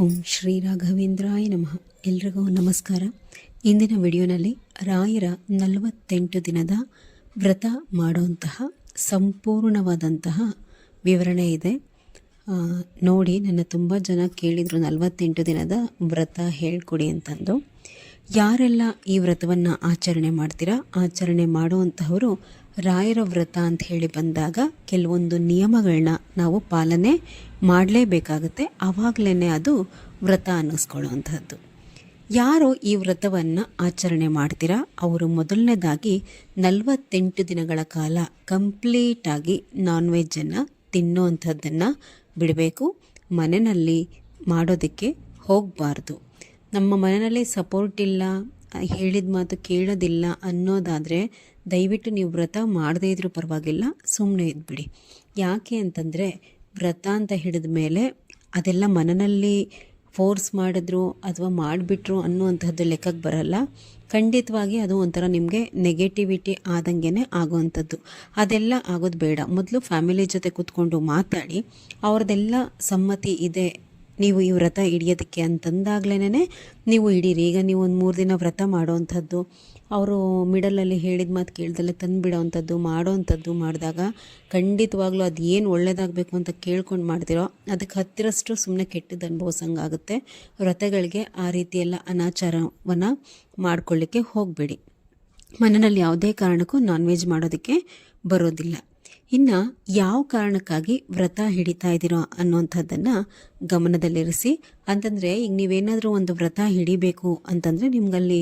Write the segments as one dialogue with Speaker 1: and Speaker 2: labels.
Speaker 1: ಓಂ ಶ್ರೀ ರಾಘವೇಂದ್ರಾಯ ನಮಃ. ಎಲ್ರಿಗೂ ನಮಸ್ಕಾರ. ಇಂದಿನ ವಿಡಿಯೋನಲ್ಲಿ ರಾಯರ 48 ದಿನದ ವ್ರತ ಮಾಡುವಂತಹ ಸಂಪೂರ್ಣವಾದಂತಹ ವಿವರಣೆ ಇದೆ. ನೋಡಿ, ನನ್ನ ತುಂಬ ಜನ ಕೇಳಿದರು 48 ದಿನದ ವ್ರತ ಹೇಳ್ಕೊಡಿ ಅಂತಂದು. ಯಾರೆಲ್ಲ ಈ ವ್ರತವನ್ನು ಆಚರಣೆ ಮಾಡ್ತೀರಾ, ಆಚರಣೆ ಮಾಡುವಂತಹವರು ರಾಯರ ವ್ರತ ಅಂತ ಹೇಳಿ ಬಂದಾಗ ಕೆಲವೊಂದು ನಿಯಮಗಳನ್ನ ನಾವು ಪಾಲನೆ ಮಾಡಲೇಬೇಕಾಗುತ್ತೆ. ಆವಾಗಲೇ ಅದು ವ್ರತ ಅನ್ನಿಸ್ಕೊಳ್ಳುವಂಥದ್ದು. ಯಾರು ಈ ವ್ರತವನ್ನು ಆಚರಣೆ ಮಾಡ್ತೀರಾ ಅವರು ಮೊದಲನೇದಾಗಿ 48 ದಿನಗಳ ಕಾಲ ಕಂಪ್ಲೀಟಾಗಿ ನಾನ್ ವೆಜ್ಜನ್ನು ತಿನ್ನೋವಂಥದ್ದನ್ನು ಬಿಡಬೇಕು. ಮನೆಯಲ್ಲಿ ಮಾಡೋದಕ್ಕೆ ಹೋಗಬಾರ್ದು. ನಮ್ಮ ಮನೆಯಲ್ಲಿ ಸಪೋರ್ಟ್ ಇಲ್ಲ, ಹೇಳಿದ ಮಾತು ಕೇಳೋದಿಲ್ಲ ಅನ್ನೋದಾದರೆ ದಯವಿಟ್ಟು ನೀವು ವ್ರತ ಮಾಡದೇ ಇದ್ರೂ ಪರವಾಗಿಲ್ಲ, ಸುಮ್ಮನೆ ಇದ್ಬಿಡಿ. ಯಾಕೆ ಅಂತಂದರೆ ವ್ರತ ಅಂತ ಹಿಡಿದ ಮೇಲೆ ಅದೆಲ್ಲ ಮನೆಯಲ್ಲಿ ಫೋರ್ಸ್ ಮಾಡಿದ್ರು ಅಥವಾ ಮಾಡಿಬಿಟ್ರು ಅನ್ನುವಂಥದ್ದು ಲೆಕ್ಕಕ್ಕೆ ಬರಲ್ಲ. ಖಂಡಿತವಾಗಿ ಅದು ಒಂಥರ ನಿಮಗೆ ನೆಗೆಟಿವಿಟಿ ಆದಂಗೆ ಆಗುವಂಥದ್ದು. ಅದೆಲ್ಲ ಆಗೋದು ಬೇಡ. ಮೊದಲು ಫ್ಯಾಮಿಲಿ ಜೊತೆ ಕೂತ್ಕೊಂಡು ಮಾತಾಡಿ, ಅವ್ರದ್ದೆಲ್ಲ ಸಮ್ಮತಿ ಇದೆ ನೀವು ಈ ವ್ರತ ಹಿಡಿಯೋದಕ್ಕೆ ಅಂತಂದಾಗ್ಲೇ ನೀವು ಹಿಡೀರಿ. ಈಗ ನೀವು ಒಂದು 3 ದಿನ ವ್ರತ ಮಾಡೋವಂಥದ್ದು, ಅವರು ಮಿಡಲಲ್ಲಿ ಹೇಳಿದ ಮಾತು ಕೇಳ್ದಲ್ಲೇ ತಂದುಬಿಡೋವಂಥದ್ದು ಮಾಡಿದಾಗ ಖಂಡಿತವಾಗ್ಲೂ ಅದು ಏನು ಒಳ್ಳೇದಾಗಬೇಕು ಅಂತ ಕೇಳ್ಕೊಂಡು ಮಾಡ್ತಿರೋ ಅದಕ್ಕೆ ಹತ್ತಿರಷ್ಟು ಸುಮ್ಮನೆ ಕೆಟ್ಟದ್ದು ಅನುಭವಿಸಂಗಾಗುತ್ತೆ. ವ್ರತಗಳಿಗೆ ಆ ರೀತಿಯೆಲ್ಲ ಅನಾಚಾರವನ್ನು ಮಾಡ್ಕೊಳ್ಳಿಕ್ಕೆ ಹೋಗಬೇಡಿ. ಮನೆಯಲ್ಲಿ ಯಾವುದೇ ಕಾರಣಕ್ಕೂ ನಾನ್ ವೆಜ್ ಮಾಡೋದಕ್ಕೆ ಬರೋದಿಲ್ಲ. ಇನ್ನು ಯಾವ ಕಾರಣಕ್ಕಾಗಿ ವ್ರತ ಹಿಡಿತಾ ಇದ್ದೀರೋ ಅನ್ನುವಂಥದ್ದನ್ನು ಗಮನದಲ್ಲಿರಿಸಿ. ಅಂತಂದರೆ ಈಗ ನೀವೇನಾದರೂ ಒಂದು ವ್ರತ ಹಿಡಿಬೇಕು ಅಂತಂದರೆ ನಿಮ್ಗಲ್ಲಿ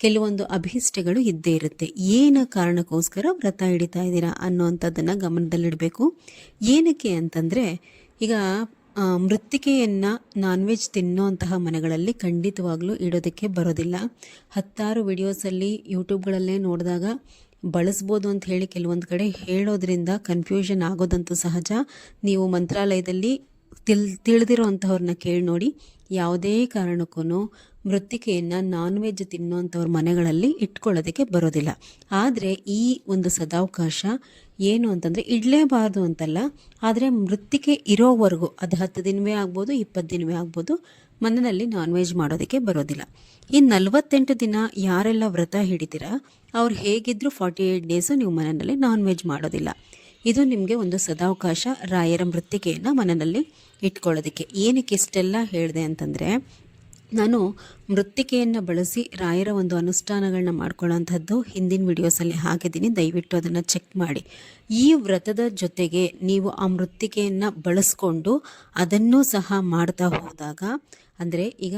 Speaker 1: ಕೆಲವೊಂದು ಅಭೀಷ್ಟಗಳು ಇದ್ದೇ ಇರುತ್ತೆ. ಏನು ಕಾರಣಕ್ಕೋಸ್ಕರ ವ್ರತ ಹಿಡಿತಾ ಇದ್ದೀರಾ ಅನ್ನೋವಂಥದ್ದನ್ನು ಗಮನದಲ್ಲಿಡಬೇಕು. ಏನಕ್ಕೆ ಅಂತಂದರೆ ಈಗ ಮೃತ್ತಿಕೆಯನ್ನು ನಾನ್ ವೆಜ್ ತಿನ್ನೋಂತಹ ಮನೆಗಳಲ್ಲಿ ಖಂಡಿತವಾಗ್ಲೂ ಇಡೋದಕ್ಕೆ ಬರೋದಿಲ್ಲ. 10 ವಿಡಿಯೋಸಲ್ಲಿ ಯೂಟ್ಯೂಬ್ಗಳಲ್ಲೇ ನೋಡಿದಾಗ ಬಳಸ್ಬೋದು ಅಂತ ಹೇಳಿ ಕೆಲವೊಂದು ಕಡೆ ಹೇಳೋದ್ರಿಂದ ಕನ್ಫ್ಯೂಷನ್ ಆಗೋದಂತೂ ಸಹಜ. ನೀವು ಮಂತ್ರಾಲಯದಲ್ಲಿ ತಿಳಿದಿರೋ ಅಂಥವ್ರನ್ನ ಕೇಳಿ ನೋಡಿ. ಯಾವುದೇ ಕಾರಣಕ್ಕೂ ಮೃತ್ತಿಕೆಯನ್ನು ನಾನ್ ವೆಜ್ ತಿನ್ನೋಂಥವ್ರ ಮನೆಗಳಲ್ಲಿ ಇಟ್ಕೊಳ್ಳೋದಕ್ಕೆ ಬರೋದಿಲ್ಲ. ಆದರೆ ಈ ಒಂದು ಸದಾವಕಾಶ ಏನು ಅಂತಂದರೆ ಇಡಲೇಬಾರ್ದು ಅಂತಲ್ಲ, ಆದರೆ ಮೃತ್ತಿಕೆ ಇರೋವರೆಗೂ ಅದು 10 ದಿನವೇ ಆಗ್ಬೋದು, 20 ದಿನವೇ ಆಗ್ಬೋದು, ಮನೆಯಲ್ಲಿ ನಾನ್ ವೆಜ್ ಮಾಡೋದಕ್ಕೆ ಬರೋದಿಲ್ಲ. ಈ 48 ದಿನ ಯಾರೆಲ್ಲ ವ್ರತ ಹಿಡಿತೀರಾ ಅವ್ರು ಹೇಗಿದ್ದರೂ 48 ಡೇಸು ನೀವು ಮನೆಯಲ್ಲಿ ನಾನ್ ವೆಜ್ ಮಾಡೋದಿಲ್ಲ. ಇದು ನಿಮಗೆ ಒಂದು ಸದಾವಕಾಶ ರಾಯರ ಮೃತ್ತಿಕೆಯನ್ನು ಮನೆಯಲ್ಲಿ ಇಟ್ಕೊಳ್ಳೋದಕ್ಕೆ. ಏನಕ್ಕೆ ಇಷ್ಟೆಲ್ಲ ಹೇಳಿದೆ ಅಂತಂದರೆ, ನಾನು ಮೃತ್ತಿಕೆಯನ್ನು ಬಳಸಿ ರಾಯರ ಒಂದು ಅನುಷ್ಠಾನಗಳನ್ನ ಮಾಡ್ಕೊಳ್ಳೋಂಥದ್ದು ಹಿಂದಿನ ವಿಡಿಯೋಸಲ್ಲಿ ಹಾಕಿದ್ದೀನಿ, ದಯವಿಟ್ಟು ಅದನ್ನು ಚೆಕ್ ಮಾಡಿ. ಈ ವ್ರತದ ಜೊತೆಗೆ ನೀವು ಆ ಮೃತ್ತಿಕೆಯನ್ನು ಬಳಸ್ಕೊಂಡು ಅದನ್ನೂ ಸಹ ಮಾಡ್ತಾ ಹೋದಾಗ, ಅಂದರೆ ಈಗ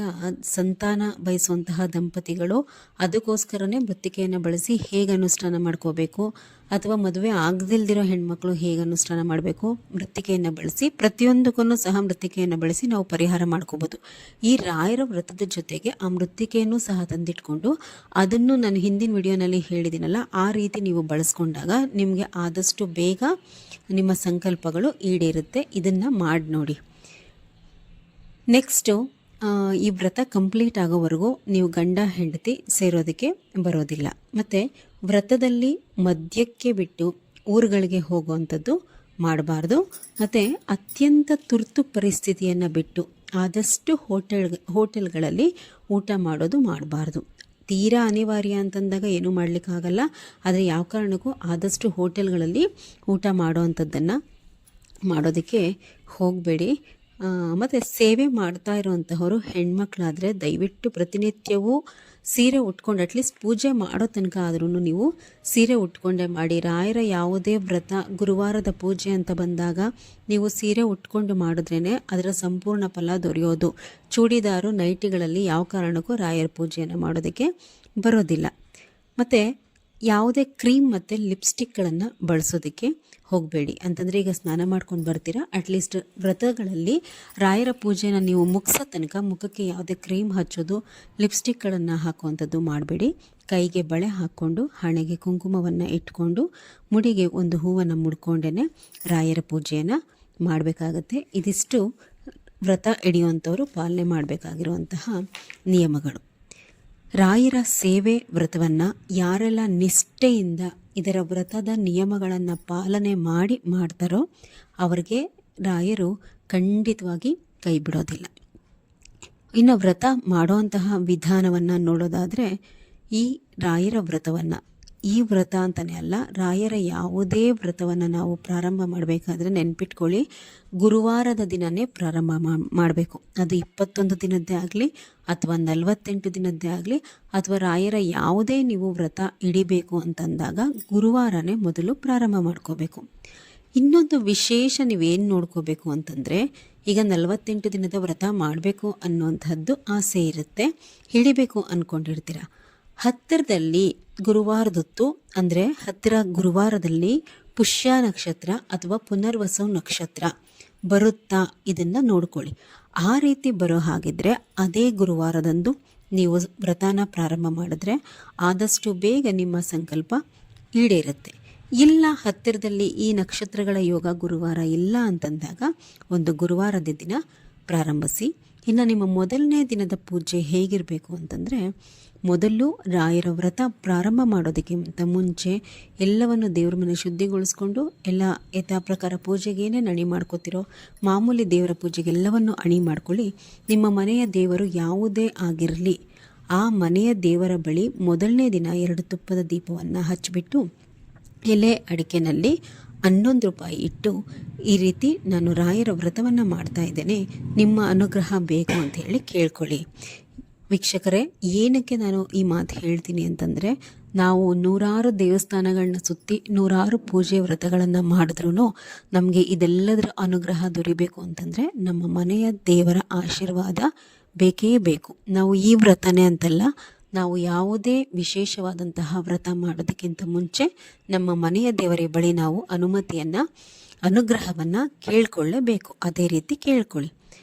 Speaker 1: ಸಂತಾನ ಬಯಸುವಂತಹ ದಂಪತಿಗಳು ಅದಕ್ಕೋಸ್ಕರನೇ ಮೃತ್ತಿಕೆಯನ್ನು ಬಳಸಿ ಹೇಗೆ ಅನುಷ್ಠಾನ ಮಾಡ್ಕೋಬೇಕು, ಅಥವಾ ಮದುವೆ ಆಗದಿಲ್ದಿರೋ ಹೆಣ್ಮಕ್ಳು ಹೇಗೆ ಅನುಷ್ಠಾನ ಮಾಡಬೇಕು, ಮೃತ್ತಿಕೆಯನ್ನು ಬಳಸಿ ಪ್ರತಿಯೊಂದಕ್ಕೂ ಸಹ ಮೃತ್ತಿಕೆಯನ್ನು ಬಳಸಿ ನಾವು ಪರಿಹಾರ ಮಾಡ್ಕೋಬೋದು. ಈ ರಾಯರ ವ್ರತದ ಜೊತೆಗೆ ಆ ಮೃತ್ತಿಕೆಯನ್ನು ಸಹ ತಂದಿಟ್ಕೊಂಡು ಅದನ್ನು ನಾನು ಹಿಂದಿನ ವಿಡಿಯೋನಲ್ಲಿ ಹೇಳಿದ್ದೀನಲ್ಲ, ಆ ರೀತಿ ನೀವು ಬಳಸ್ಕೊಂಡಾಗ ನಿಮಗೆ ಆದಷ್ಟು ಬೇಗ ನಿಮ್ಮ ಸಂಕಲ್ಪಗಳು ಈಡೇರುತ್ತೆ. ಇದನ್ನು ಮಾಡಿ ನೋಡಿ. ನೆಕ್ಸ್ಟು, ಈ ವ್ರತ ಕಂಪ್ಲೀಟ್ ಆಗೋವರೆಗೂ ನೀವು ಗಂಡ ಹೆಂಡತಿ ಸೇರೋದಕ್ಕೆ ಬರೋದಿಲ್ಲ. ಮತ್ತು ವ್ರತದಲ್ಲಿ ಮದ್ಯಕ್ಕೆ ಬಿಟ್ಟು ಊರುಗಳಿಗೆ ಹೋಗುವಂಥದ್ದು ಮಾಡಬಾರ್ದು. ಮತ್ತು ಅತ್ಯಂತ ತುರ್ತು ಪರಿಸ್ಥಿತಿಯನ್ನು ಬಿಟ್ಟು ಆದಷ್ಟು ಹೋಟೆಲ್ಗಳಲ್ಲಿ ಊಟ ಮಾಡೋದು ಮಾಡಬಾರ್ದು. ತೀರಾ ಅನಿವಾರ್ಯ ಅಂತಂದಾಗ ಏನೂ ಮಾಡಲಿಕ್ಕಾಗಲ್ಲ, ಆದರೆ ಯಾವ ಕಾರಣಕ್ಕೂ ಆದಷ್ಟು ಹೋಟೆಲ್ಗಳಲ್ಲಿ ಊಟ ಮಾಡೋವಂಥದ್ದನ್ನು ಮಾಡೋದಕ್ಕೆ ಹೋಗಬೇಡಿ. ಮತ್ತು ಸೇವೆ ಮಾಡ್ತಾ ಇರುವಂತಹವರು ಹೆಣ್ಮಕ್ಳಾದರೆ ದಯವಿಟ್ಟು ಪ್ರತಿನಿತ್ಯವೂ ಸೀರೆ ಉಟ್ಕೊಂಡು ಅಟ್ಲೀಸ್ಟ್ ಪೂಜೆ ಮಾಡೋ ತನಕ ಆದ್ರೂ ನೀವು ಸೀರೆ ಉಟ್ಕೊಂಡೇ ಮಾಡಿ. ರಾಯರ ಯಾವುದೇ ವ್ರತ ಗುರುವಾರದ ಪೂಜೆ ಅಂತ ಬಂದಾಗ ನೀವು ಸೀರೆ ಉಟ್ಕೊಂಡು ಮಾಡಿದ್ರೇ ಅದರ ಸಂಪೂರ್ಣ ಫಲ ದೊರೆಯೋದು. ಚೂಡಿದಾರು ನೈಟಿಗಳಲ್ಲಿ ಯಾವ ಕಾರಣಕ್ಕೂ ರಾಯರ ಪೂಜೆಯನ್ನು ಮಾಡೋದಕ್ಕೆ ಬರೋದಿಲ್ಲ. ಮತ್ತು ಯಾವುದೇ ಕ್ರೀಮ್ ಮತ್ತು ಲಿಪ್ಸ್ಟಿಕ್ಗಳನ್ನು ಬಳಸೋದಕ್ಕೆ ಹೋಗಬೇಡಿ. ಅಂತಂದರೆ ಈಗ ಸ್ನಾನ ಮಾಡ್ಕೊಂಡು ಬರ್ತೀರಾ, ಅಟ್ಲೀಸ್ಟ್ ವ್ರತಗಳಲ್ಲಿ ರಾಯರ ಪೂಜೆನ ನೀವು ಮುಗಿಸೋ ತನಕ ಮುಖಕ್ಕೆ ಯಾವುದೇ ಕ್ರೀಮ್ ಹಚ್ಚೋದು, ಲಿಪ್ಸ್ಟಿಕ್ಗಳನ್ನು ಹಾಕುವಂಥದ್ದು ಮಾಡಬೇಡಿ. ಕೈಗೆ ಬಳೆ ಹಾಕ್ಕೊಂಡು ಹಣೆಗೆ ಕುಂಕುಮವನ್ನು ಇಟ್ಕೊಂಡು ಮುಡಿಗೆ ಒಂದು ಹೂವನ್ನು ಮುಡ್ಕೊಂಡೇ ರಾಯರ ಪೂಜೆಯನ್ನು ಮಾಡಬೇಕಾಗತ್ತೆ. ಇದಿಷ್ಟು ವ್ರತ ಹಿಡಿಯುವಂಥವರು ಪಾಲನೆ ಮಾಡಬೇಕಾಗಿರುವಂತಹ ನಿಯಮಗಳು. ರಾಯರ ಸೇವೆ ವ್ರತವನ್ನು ಯಾರೆಲ್ಲ ನಿಷ್ಠೆಯಿಂದ ಇದರ ವ್ರತದ ನಿಯಮಗಳನ್ನು ಪಾಲನೆ ಮಾಡ್ತಾರೋ ಅವರಿಗೆ ರಾಯರು ಖಂಡಿತವಾಗಿ ಕೈ ಬಿಡೋದಿಲ್ಲ. ಇನ್ನು ವ್ರತ ಮಾಡುವಂತಹ ವಿಧಾನವನ್ನು ನೋಡೋದಾದರೆ, ಈ ರಾಯರ ವ್ರತವನ್ನು, ಈ ವ್ರತ ಅಂತಲೇ ಅಲ್ಲ, ರಾಯರ ಯಾವುದೇ ವ್ರತವನ್ನು ನಾವು ಪ್ರಾರಂಭ ಮಾಡಬೇಕಾದ್ರೆ ನೆನ್ಪಿಟ್ಕೊಳ್ಳಿ, ಗುರುವಾರದ ದಿನವೇ ಪ್ರಾರಂಭ ಮಾಡಬೇಕು. ಅದು 21 ದಿನದ್ದೇ ಆಗಲಿ ಅಥವಾ 48 ದಿನದ್ದೇ ಆಗಲಿ, ಅಥವಾ ರಾಯರ ಯಾವುದೇ ನೀವು ವ್ರತ ಹಿಡಿಬೇಕು ಅಂತಂದಾಗ ಗುರುವಾರನೇ ಮೊದಲು ಪ್ರಾರಂಭ ಮಾಡ್ಕೋಬೇಕು. ಇನ್ನೊಂದು ವಿಶೇಷ ನೀವೇನು ನೋಡ್ಕೋಬೇಕು ಅಂತಂದರೆ, ಈಗ 48 ದಿನದ ವ್ರತ ಮಾಡಬೇಕು ಅನ್ನುವಂಥದ್ದು ಆಸೆ ಇರುತ್ತೆ, ಹಿಡಿಬೇಕು ಅಂದ್ಕೊಂಡಿರ್ತೀರ. ಹತ್ತಿರದಲ್ಲಿ ಗುರುವಾರದೊತ್ತು ಅಂದರೆ ಹತ್ತಿರ ಗುರುವಾರದಲ್ಲಿ ಪುಷ್ಯ ನಕ್ಷತ್ರ ಅಥವಾ ಪುನರ್ವಸು ನಕ್ಷತ್ರ ಬರುತ್ತಾ ಇದನ್ನು ನೋಡ್ಕೊಳ್ಳಿ. ಆ ರೀತಿ ಬರೋ ಹಾಗಿದ್ರೆ ಅದೇ ಗುರುವಾರದಂದು ನೀವು ವ್ರತನ ಪ್ರಾರಂಭ ಮಾಡಿದ್ರೆ ಆದಷ್ಟು ಬೇಗ ನಿಮ್ಮ ಸಂಕಲ್ಪ ಈಡೇರುತ್ತೆ. ಇಲ್ಲ, ಹತ್ತಿರದಲ್ಲಿ ಈ ನಕ್ಷತ್ರಗಳ ಯೋಗ ಗುರುವಾರ ಇಲ್ಲ ಅಂತಂದಾಗ ಒಂದು ಗುರುವಾರದ ದಿನ ಪ್ರಾರಂಭಿಸಿ. ಇನ್ನು ನಿಮ್ಮ ಮೊದಲನೇ ದಿನದ ಪೂಜೆ ಹೇಗಿರಬೇಕು ಅಂತಂದರೆ, ಮೊದಲು ರಾಯರ ವ್ರತ ಪ್ರಾರಂಭ ಮಾಡೋದಕ್ಕಿಂತ ಮುಂಚೆ ಎಲ್ಲವನ್ನು ದೇವ್ರ ಮನೆ ಶುದ್ಧಿಗೊಳಿಸ್ಕೊಂಡು ಎಲ್ಲ ಯಥಾ ಪ್ರಕಾರ ಪೂಜೆಗೆ ಏನೇನು ಅಣಿ ಮಾಡ್ಕೋತಿರೋ ಮಾಮೂಲಿ ದೇವರ ಪೂಜೆಗೆ ಎಲ್ಲವನ್ನು ಅಣಿ ಮಾಡ್ಕೊಳ್ಳಿ. ನಿಮ್ಮ ಮನೆಯ ದೇವರು ಯಾವುದೇ ಆಗಿರಲಿ, ಆ ಮನೆಯ ದೇವರ ಬಳಿ ಮೊದಲನೇ ದಿನ 2 ತುಪ್ಪದ ದೀಪವನ್ನು ಹಚ್ಚಿಬಿಟ್ಟು ಎಲೆ ಅಡಿಕೆನಲ್ಲಿ 11 ರೂಪಾಯಿ ಇಟ್ಟು, ಈ ರೀತಿ ನಾನು ರಾಯರ ವ್ರತವನ್ನು ಮಾಡ್ತಾ ಇದ್ದೇನೆ, ನಿಮ್ಮ ಅನುಗ್ರಹ ಬೇಕು ಅಂತ ಹೇಳಿ ಕೇಳ್ಕೊಳ್ಳಿ. ವೀಕ್ಷಕರೇ, ಏನಕ್ಕೆ ನಾನು ಈ ಮಾತು ಹೇಳ್ತೀನಿ ಅಂತಂದರೆ, ನಾವು 100 ದೇವಸ್ಥಾನಗಳನ್ನ ಸುತ್ತಿ 100 ಪೂಜೆ ವ್ರತಗಳನ್ನು ಮಾಡಿದ್ರೂ ನಮಗೆ ಇದೆಲ್ಲದರ ಅನುಗ್ರಹ ದೊರಿಬೇಕು ಅಂತಂದರೆ ನಮ್ಮ ಮನೆಯ ದೇವರ ಆಶೀರ್ವಾದ ಬೇಕೇ ಬೇಕು. ನಾವು ಈ ವ್ರತನೇ ಅಂತಲ್ಲ, ನಾವು ಯಾವುದೇ ವಿಶೇಷವಾದಂತಹ ವ್ರತ ಮಾಡೋದಕ್ಕಿಂತ ಮುಂಚೆ ನಮ್ಮ ಮನೆಯ ದೇವರ ಬಳಿ ನಾವು ಅನುಗ್ರಹವನ್ನು ಕೇಳ್ಕೊಳ್ಳೇಬೇಕು. ಅದೇ ರೀತಿ ಕೇಳ್ಕೊಳ್ಳಿ.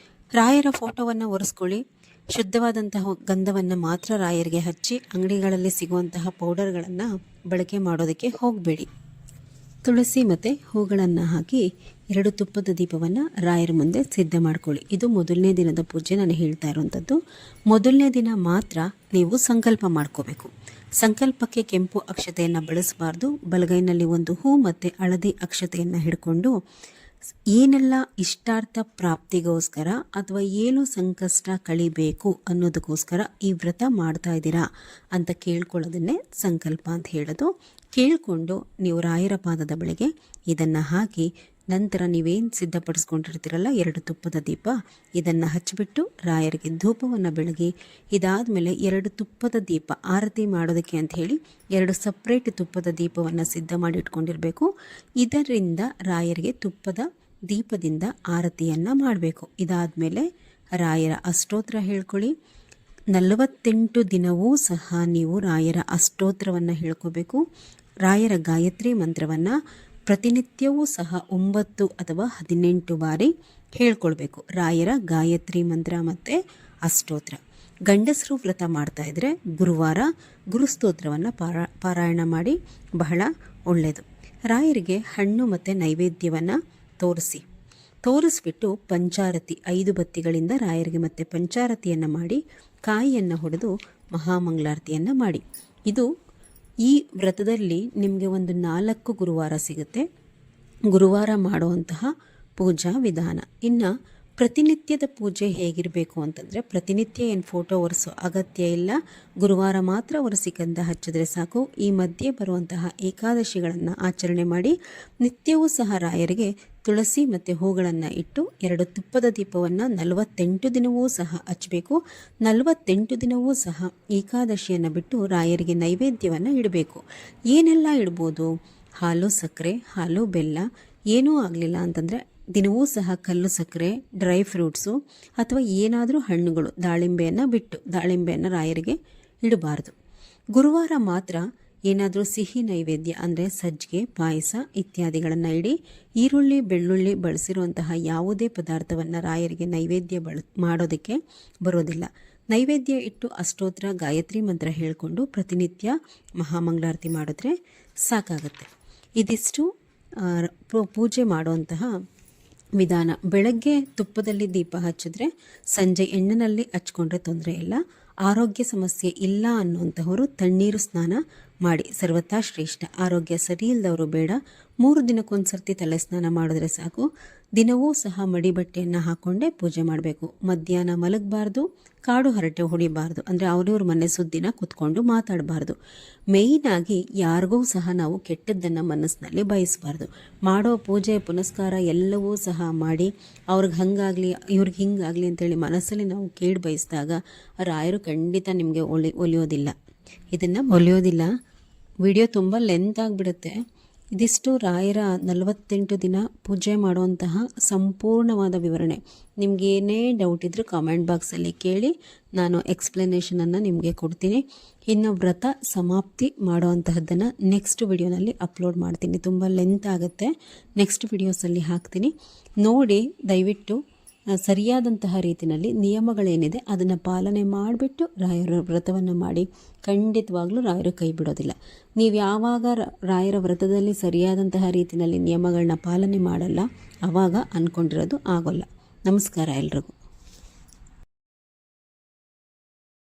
Speaker 1: ರಾಯರ ಫೋಟೋವನ್ನು ಒರೆಸ್ಕೊಳ್ಳಿ. ಶುದ್ಧವಾದಂತಹ ಗಂಧವನ್ನು ಮಾತ್ರ ರಾಯರಿಗೆ ಹಚ್ಚಿ ಅಂಗಡಿಗಳಲ್ಲಿ ಸಿಗುವಂತಹ ಪೌಡರ್ಗಳನ್ನು ಬಳಕೆ ಮಾಡೋದಕ್ಕೆ ಹೋಗಬೇಡಿ. ತುಳಸಿ ಮತ್ತು ಹೂಗಳನ್ನು ಹಾಕಿ 2 ತುಪ್ಪದ ದೀಪವನ್ನು ರಾಯರ ಮುಂದೆ ಸಿದ್ಧ ಮಾಡ್ಕೊಳ್ಳಿ. ಇದು ಮೊದಲನೇ ದಿನದ ಪೂಜೆ ನಾನು ಹೇಳ್ತಾ ಇರುವಂಥದ್ದು. ಮೊದಲನೇ ದಿನ ಮಾತ್ರ ನೀವು ಸಂಕಲ್ಪ ಮಾಡ್ಕೋಬೇಕು. ಸಂಕಲ್ಪಕ್ಕೆ ಕೆಂಪು ಅಕ್ಷತೆಯನ್ನು ಬಳಸಬಾರ್ದು. ಬಲಗೈನಲ್ಲಿ 1 ಹೂ ಮತ್ತು ಹಳದಿ ಅಕ್ಷತೆಯನ್ನು ಹಿಡ್ಕೊಂಡು ಏನೆಲ್ಲ ಇಷ್ಟಾರ್ಥ ಪ್ರಾಪ್ತಿಗೋಸ್ಕರ ಅಥವಾ ಏನು ಸಂಕಷ್ಟ ಕಳಿಬೇಕು ಅನ್ನೋದಕ್ಕೋಸ್ಕರ ಈ ವ್ರತ ಮಾಡ್ತಾ ಇದ್ದೀರಾ ಅಂತ ಕೇಳ್ಕೊಳ್ಳೋದನ್ನೇ ಸಂಕಲ್ಪ ಅಂತ ಹೇಳೋದು. ಕೇಳಿಕೊಂಡು ನೀವು ರಾಯರ ಪಾದದ ಬಳಿಗೆ ಇದನ್ನು ಹಾಕಿ, ನಂತರ ನೀವೇನು ಸಿದ್ಧಪಡಿಸ್ಕೊಂಡಿರ್ತೀರಲ್ಲ 2 ತುಪ್ಪದ ದೀಪ, ಇದನ್ನು ಹಚ್ಚಿಬಿಟ್ಟು ರಾಯರಿಗೆ ಧೂಪವನ್ನು ಬೆಳಗಿ, ಇದಾದಮೇಲೆ 2 ತುಪ್ಪದ ದೀಪ ಆರತಿ ಮಾಡೋದಕ್ಕೆ ಅಂತ ಹೇಳಿ 2 ಸಪ್ರೇಟ್ ತುಪ್ಪದ ದೀಪವನ್ನು ಸಿದ್ಧ ಮಾಡಿ ಇಟ್ಕೊಂಡಿರಬೇಕು. ಇದರಿಂದ ರಾಯರಿಗೆ ತುಪ್ಪದ ದೀಪದಿಂದ ಆರತಿಯನ್ನು ಮಾಡಬೇಕು. ಇದಾದಮೇಲೆ ರಾಯರ ಅಷ್ಟೋತ್ರ ಹೇಳ್ಕೊಳ್ಳಿ. 48 ದಿನವೂ ಸಹ ನೀವು ರಾಯರ ಅಷ್ಟೋತ್ರವನ್ನು ಹೇಳ್ಕೋಬೇಕು. ರಾಯರ ಗಾಯತ್ರಿ ಮಂತ್ರವನ್ನು ಪ್ರತಿನಿತ್ಯವೂ ಸಹ 9 ಅಥವಾ 18 ಬಾರಿ ಹೇಳ್ಕೊಳ್ಬೇಕು. ರಾಯರ ಗಾಯತ್ರಿ ಮಂತ್ರ ಮತ್ತು ಅಷ್ಟೋತ್ರ. ಗಂಡಸರು ವ್ರತ ಮಾಡ್ತಾ ಇದ್ದರೆ ಗುರುವಾರ ಗುರುಸ್ತೋತ್ರವನ್ನು ಪಾರಾಯಣ ಮಾಡಿ, ಬಹಳ ಒಳ್ಳೆಯದು. ರಾಯರಿಗೆ ಹಣ್ಣು ಮತ್ತು ನೈವೇದ್ಯವನ್ನು ತೋರಿಸ್ಬಿಟ್ಟು ಪಂಚಾರತಿ 5 ಬತ್ತಿಗಳಿಂದ ರಾಯರಿಗೆ ಮತ್ತೆ ಪಂಚಾರತಿಯನ್ನು ಮಾಡಿ, ಕಾಯಿಯನ್ನು ಹೊಡೆದು ಮಹಾಮಂಗಳಾರತಿಯನ್ನು ಮಾಡಿ. ಇದು ಈ ವ್ರತದಲ್ಲಿ ನಿಮಗೆ ಒಂದು 4 ಗುರುವಾರ ಸಿಗುತ್ತೆ. ಗುರುವಾರ ಮಾಡುವಂತಹ ಪೂಜಾ ವಿಧಾನ. ಇನ್ನು ಪ್ರತಿನಿತ್ಯದ ಪೂಜೆ ಹೇಗಿರಬೇಕು ಅಂತಂದರೆ, ಪ್ರತಿನಿತ್ಯ ಏನು ಫೋಟೋ ಒರೆಸೋ ಅಗತ್ಯ ಇಲ್ಲ. ಗುರುವಾರ ಮಾತ್ರ ಒರೆಸಿ ಗಂಧ ಹಚ್ಚಿದ್ರೆ ಸಾಕು. ಈ ಮಧ್ಯೆ ಬರುವಂತಹ ಏಕಾದಶಿಗಳನ್ನು ಆಚರಣೆ ಮಾಡಿ, ನಿತ್ಯವೂ ಸಹ ರಾಯರಿಗೆ ತುಳಸಿ ಮತ್ತು ಹೂಗಳನ್ನು ಇಟ್ಟು 2 ತುಪ್ಪದ ದೀಪವನ್ನು 48 ದಿನವೂ ಸಹ ಹಚ್ಚಬೇಕು. 48 ದಿನವೂ ಸಹ ಏಕಾದಶಿಯನ್ನು ಬಿಟ್ಟು ರಾಯರಿಗೆ ನೈವೇದ್ಯವನ್ನು ಇಡಬೇಕು. ಏನೆಲ್ಲ ಇಡ್ಬೋದು? ಹಾಲು, ಸಕ್ಕರೆ, ಹಾಲು, ಬೆಲ್ಲ. ಏನೂ ಆಗಲಿಲ್ಲ ಅಂತಂದರೆ ದಿನವೂ ಸಹ ಕಲ್ಲು ಸಕ್ಕರೆ, ಡ್ರೈ ಫ್ರೂಟ್ಸು ಅಥವಾ ಏನಾದರೂ ಹಣ್ಣುಗಳು, ದಾಳಿಂಬೆಯನ್ನು ರಾಯರಿಗೆ ಇಡಬಾರ್ದು. ಗುರುವಾರ ಮಾತ್ರ ಏನಾದರೂ ಸಿಹಿ ನೈವೇದ್ಯ ಅಂದರೆ ಸಜ್ಜಿಗೆ, ಪಾಯಸ ಇತ್ಯಾದಿಗಳನ್ನು ಇಡಿ. ಈರುಳ್ಳಿ, ಬೆಳ್ಳುಳ್ಳಿ ಬಳಸಿರುವಂತಹ ಯಾವುದೇ ಪದಾರ್ಥವನ್ನು ರಾಯರಿಗೆ ನೈವೇದ್ಯ ಮಾಡೋದಕ್ಕೆ ಬರೋದಿಲ್ಲ. ನೈವೇದ್ಯ ಇಟ್ಟು ಅಷ್ಟೋತ್ರ, ಗಾಯತ್ರಿ ಮಂತ್ರ ಹೇಳಿಕೊಂಡು ಪ್ರತಿನಿತ್ಯ ಮಹಾಮಂಗಳಾರತಿ ಮಾಡಿದ್ರೆ ಸಾಕಾಗುತ್ತೆ. ಇದಿಷ್ಟು ಪೂಜೆ ಮಾಡುವಂತಹ ವಿಧಾನ. ಬೆಳಗ್ಗೆ ತುಪ್ಪದಲ್ಲಿ ದೀಪ ಹಚ್ಚಿದ್ರೆ ಸಂಜೆ ಎಣ್ಣೆಯಲ್ಲಿ ಹಚ್ಕೊಂಡ್ರೆ ತೊಂದರೆ ಇಲ್ಲ. ಆರೋಗ್ಯ ಸಮಸ್ಯೆ ಇಲ್ಲ ಅನ್ನುವಂಥವರು ತಣ್ಣೀರು ಸ್ನಾನ ಮಾಡಿ, ಸರ್ವತಾ ಶ್ರೇಷ್ಠ. ಆರೋಗ್ಯ ಸರಿ ಇಲ್ಲದವರು ಬೇಡ, 3 ದಿನಕ್ಕೊಂದು ಸರ್ತಿ ತಲೆ ಸ್ನಾನ ಮಾಡಿದ್ರೆ ಸಾಕು. ದಿನವೂ ಸಹ ಮಡಿ ಬಟ್ಟೆಯನ್ನು ಹಾಕ್ಕೊಂಡೇ ಪೂಜೆ ಮಾಡಬೇಕು. ಮಧ್ಯಾಹ್ನ ಮಲಗಬಾರ್ದು, ಕಾಡು ಹರಟೆ ಹೊಡಿಬಾರ್ದು, ಅಂದರೆ ಅವ್ರವ್ರ ಮನೆ ಸುದ್ದಿನ ಕೂತ್ಕೊಂಡು ಮಾತಾಡಬಾರ್ದು. ಮೇಯ್ನಾಗಿ ಯಾರಿಗೂ ಸಹ ನಾವು ಕೆಟ್ಟದ್ದನ್ನು ಮನಸ್ಸಿನಲ್ಲಿ ಬಯಸಬಾರ್ದು. ಮಾಡೋ ಪೂಜೆ ಪುನಸ್ಕಾರ ಎಲ್ಲವೂ ಸಹ ಮಾಡಿ ಅವ್ರಿಗೆ ಹಂಗಾಗಲಿ ಇವ್ರಿಗೆ ಹಿಂಗಾಗಲಿ ಅಂತೇಳಿ ಮನಸ್ಸಲ್ಲಿ ನಾವು ಕೇಳಿ ಬಯಸಿದಾಗ ರಾಯರು ಖಂಡಿತ ನಿಮಗೆ ಒಲಿಯೋದಿಲ್ಲ. ಇದನ್ನು ಒಲಿಯೋದಿಲ್ಲ. ವಿಡಿಯೋ ತುಂಬ ಲೆಂತ್ ಆಗಿಬಿಡುತ್ತೆ. ಇದಿಷ್ಟು ರಾಯರ 48 ದಿನ ಪೂಜೆ ಮಾಡುವಂತಹ ಸಂಪೂರ್ಣವಾದ ವಿವರಣೆ. ನಿಮಗೇನೇ ಡೌಟ್ ಇದ್ದರೂ ಕಾಮೆಂಟ್ ಬಾಕ್ಸಲ್ಲಿ ಕೇಳಿ, ನಾನು ಎಕ್ಸ್ಪ್ಲನೇಷನನ್ನು ನಿಮಗೆ ಕೊಡ್ತೀನಿ. ಇನ್ನು ವ್ರತ ಸಮಾಪ್ತಿ ಮಾಡುವಂತಹದ್ದನ್ನು ನೆಕ್ಸ್ಟ್ ವಿಡಿಯೋನಲ್ಲಿ ಅಪ್ಲೋಡ್ ಮಾಡ್ತೀನಿ. ತುಂಬ ಲೆಂತ್ ಆಗುತ್ತೆ. ನೆಕ್ಸ್ಟ್ ವಿಡಿಯೋಸಲ್ಲಿ ಹಾಕ್ತೀನಿ, ನೋಡಿ. ದಯವಿಟ್ಟು ಸರಿಯಾದಂತಹ ರೀತಿಯಲ್ಲಿ ನಿಯಮಗಳೇನಿದೆ ಅದನ್ನು ಪಾಲನೆ ಮಾಡಿಬಿಟ್ಟು ರಾಯರ ವ್ರತವನ್ನು ಮಾಡಿ. ಖಂಡಿತವಾಗ್ಲೂ ರಾಯರು ಕೈ ಬಿಡೋದಿಲ್ಲ. ನೀವು ಯಾವಾಗ ರಾಯರ ವ್ರತದಲ್ಲಿ ಸರಿಯಾದಂತಹ ರೀತಿಯಲ್ಲಿ ನಿಯಮಗಳನ್ನ ಪಾಲನೆ ಮಾಡಲ್ಲ, ಆವಾಗ ಅಂದ್ಕೊಂಡಿರೋದು ಆಗೋಲ್ಲ. ನಮಸ್ಕಾರ ಎಲ್ರಿಗೂ.